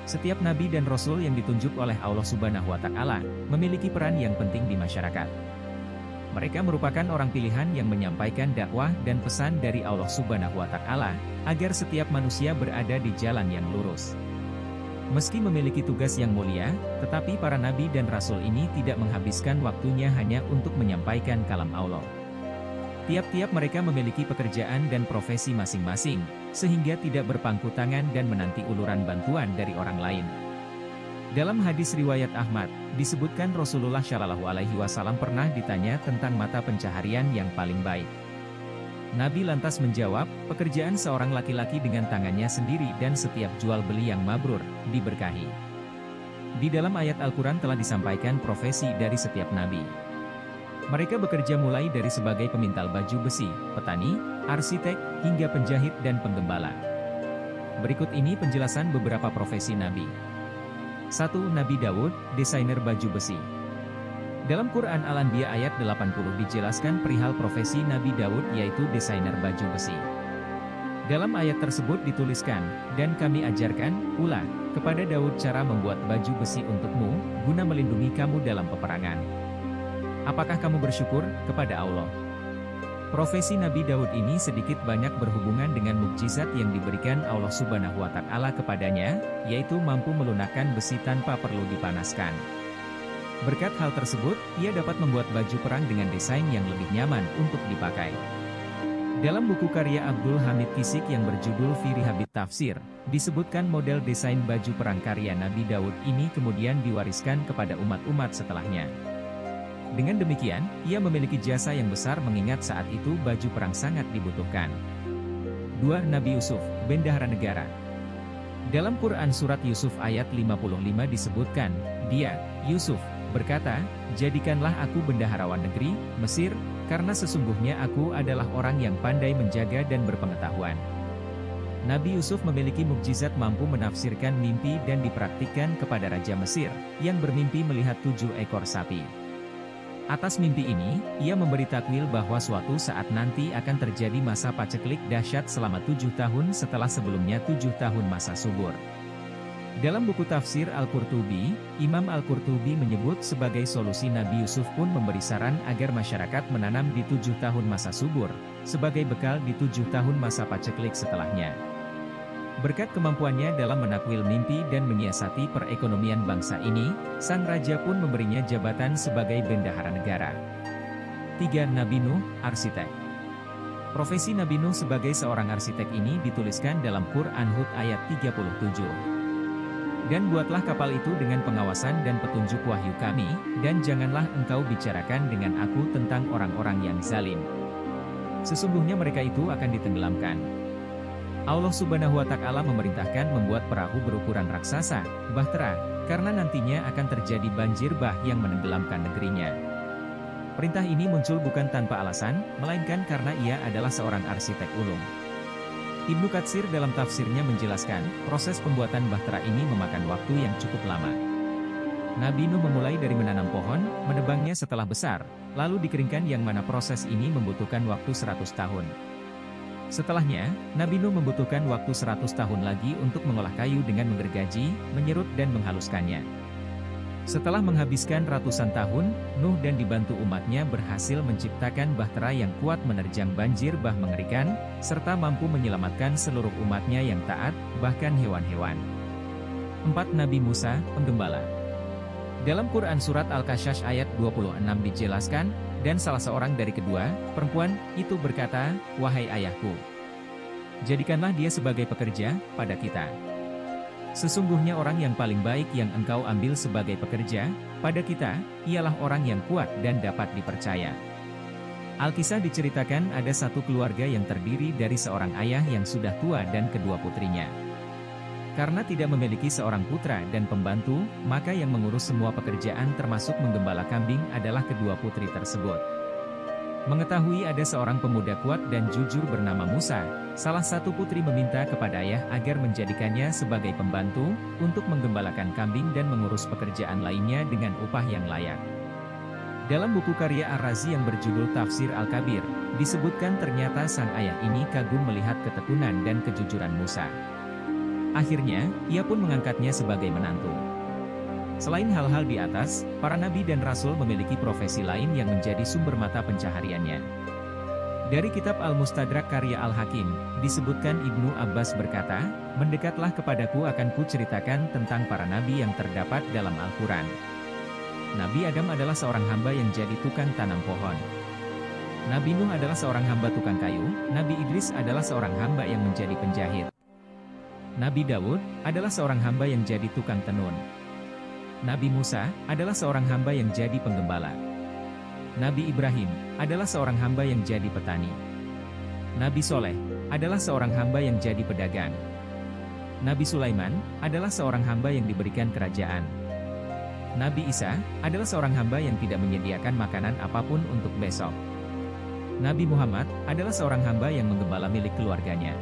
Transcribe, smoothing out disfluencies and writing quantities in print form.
Setiap nabi dan rasul yang ditunjuk oleh Allah Subhanahu wa Ta'ala memiliki peran yang penting di masyarakat. Mereka merupakan orang pilihan yang menyampaikan dakwah dan pesan dari Allah Subhanahu wa Ta'ala agar setiap manusia berada di jalan yang lurus. Meski memiliki tugas yang mulia, tetapi para nabi dan rasul ini tidak menghabiskan waktunya hanya untuk menyampaikan kalam Allah. Tiap-tiap mereka memiliki pekerjaan dan profesi masing-masing, sehingga tidak berpangku tangan dan menanti uluran bantuan dari orang lain. Dalam hadis riwayat Ahmad, disebutkan Rasulullah Shallallahu Alaihi Wasallam pernah ditanya tentang mata pencaharian yang paling baik. Nabi lantas menjawab, pekerjaan seorang laki-laki dengan tangannya sendiri dan setiap jual beli yang mabrur, diberkahi. Di dalam ayat Al-Quran telah disampaikan profesi dari setiap nabi. Mereka bekerja mulai dari sebagai pemintal baju besi, petani, arsitek, hingga penjahit dan penggembala. Berikut ini penjelasan beberapa profesi nabi. 1. Nabi Daud, desainer baju besi. Dalam Quran Al-Anbiya ayat 80 dijelaskan perihal profesi Nabi Daud yaitu desainer baju besi. Dalam ayat tersebut dituliskan, dan kami ajarkan, pula, kepada Daud cara membuat baju besi untukmu, guna melindungi kamu dalam peperangan. Apakah kamu bersyukur kepada Allah? Profesi Nabi Daud ini sedikit banyak berhubungan dengan mukjizat yang diberikan Allah Subhanahu wa Ta'ala kepadanya, yaitu mampu melunakkan besi tanpa perlu dipanaskan. Berkat hal tersebut, ia dapat membuat baju perang dengan desain yang lebih nyaman untuk dipakai. Dalam buku karya Abdul Hamid Kisik yang berjudul Firi Habit Tafsir, disebutkan model desain baju perang karya Nabi Daud ini kemudian diwariskan kepada umat-umat setelahnya. Dengan demikian, ia memiliki jasa yang besar mengingat saat itu baju perang sangat dibutuhkan. 2. Nabi Yusuf, bendahara negara. Dalam Quran Surat Yusuf ayat 55 disebutkan, dia, Yusuf, berkata, jadikanlah aku bendaharawan negeri, Mesir, karena sesungguhnya aku adalah orang yang pandai menjaga dan berpengetahuan. Nabi Yusuf memiliki mukjizat mampu menafsirkan mimpi dan dipraktikkan kepada Raja Mesir, yang bermimpi melihat 7 ekor sapi. Atas mimpi ini, ia memberi takwil bahwa suatu saat nanti akan terjadi masa paceklik dahsyat selama 7 tahun setelah sebelumnya 7 tahun masa subur. Dalam buku tafsir Al-Qurtubi, Imam Al-Qurtubi menyebut sebagai solusi Nabi Yusuf pun memberi saran agar masyarakat menanam di 7 tahun masa subur, sebagai bekal di 7 tahun masa paceklik setelahnya. Berkat kemampuannya dalam menakwil mimpi dan menyiasati perekonomian bangsa ini, sang raja pun memberinya jabatan sebagai bendahara negara. 3. Nabi Nuh, arsitek. Profesi Nabi Nuh sebagai seorang arsitek ini dituliskan dalam Quran Hud ayat 37. Dan buatlah kapal itu dengan pengawasan dan petunjuk wahyu kami, dan janganlah engkau bicarakan dengan aku tentang orang-orang yang zalim. Sesungguhnya mereka itu akan ditenggelamkan. Allah Subhanahu wa Ta'ala memerintahkan membuat perahu berukuran raksasa, bahtera, karena nantinya akan terjadi banjir bah yang menenggelamkan negerinya. Perintah ini muncul bukan tanpa alasan, melainkan karena ia adalah seorang arsitek ulung. Ibnu Katsir dalam tafsirnya menjelaskan, proses pembuatan bahtera ini memakan waktu yang cukup lama. Nabi Nuh memulai dari menanam pohon, menebangnya setelah besar, lalu dikeringkan yang mana proses ini membutuhkan waktu 100 tahun. Setelahnya, Nabi Nuh membutuhkan waktu 100 tahun lagi untuk mengolah kayu dengan menggergaji, menyerut dan menghaluskannya. Setelah menghabiskan ratusan tahun, Nuh dan dibantu umatnya berhasil menciptakan bahtera yang kuat menerjang banjir bah mengerikan, serta mampu menyelamatkan seluruh umatnya yang taat, bahkan hewan-hewan. 4. Nabi Musa, penggembala. Dalam Quran Surat Al-Qasas ayat 26 dijelaskan, dan salah seorang dari kedua perempuan itu berkata, wahai ayahku, jadikanlah dia sebagai pekerja pada kita. Sesungguhnya orang yang paling baik yang engkau ambil sebagai pekerja pada kita, ialah orang yang kuat dan dapat dipercaya. Alkisah diceritakan ada satu keluarga yang terdiri dari seorang ayah yang sudah tua dan kedua putrinya. Karena tidak memiliki seorang putra dan pembantu, maka yang mengurus semua pekerjaan termasuk menggembala kambing adalah kedua putri tersebut. Mengetahui ada seorang pemuda kuat dan jujur bernama Musa, salah satu putri meminta kepada ayah agar menjadikannya sebagai pembantu, untuk menggembalakan kambing dan mengurus pekerjaan lainnya dengan upah yang layak. Dalam buku karya Ar-Razi yang berjudul Tafsir Al-Kabir, disebutkan ternyata sang ayah ini kagum melihat ketekunan dan kejujuran Musa. Akhirnya, ia pun mengangkatnya sebagai menantu. Selain hal-hal di atas, para nabi dan rasul memiliki profesi lain yang menjadi sumber mata pencahariannya. Dari kitab Al-Mustadrak karya Al-Hakim, disebutkan Ibnu Abbas berkata, "Mendekatlah kepadaku akan kuceritakan tentang para nabi yang terdapat dalam Al-Quran. Nabi Adam adalah seorang hamba yang jadi tukang tanam pohon. Nabi Nuh adalah seorang hamba tukang kayu, Nabi Idris adalah seorang hamba yang menjadi penjahit. Nabi Daud adalah seorang hamba yang jadi tukang tenun. Nabi Musa adalah seorang hamba yang jadi penggembala. Nabi Ibrahim adalah seorang hamba yang jadi petani. Nabi Soleh adalah seorang hamba yang jadi pedagang. Nabi Sulaiman adalah seorang hamba yang diberikan kerajaan. Nabi Isa adalah seorang hamba yang tidak menyediakan makanan apapun untuk besok. Nabi Muhammad adalah seorang hamba yang menggembala milik keluarganya."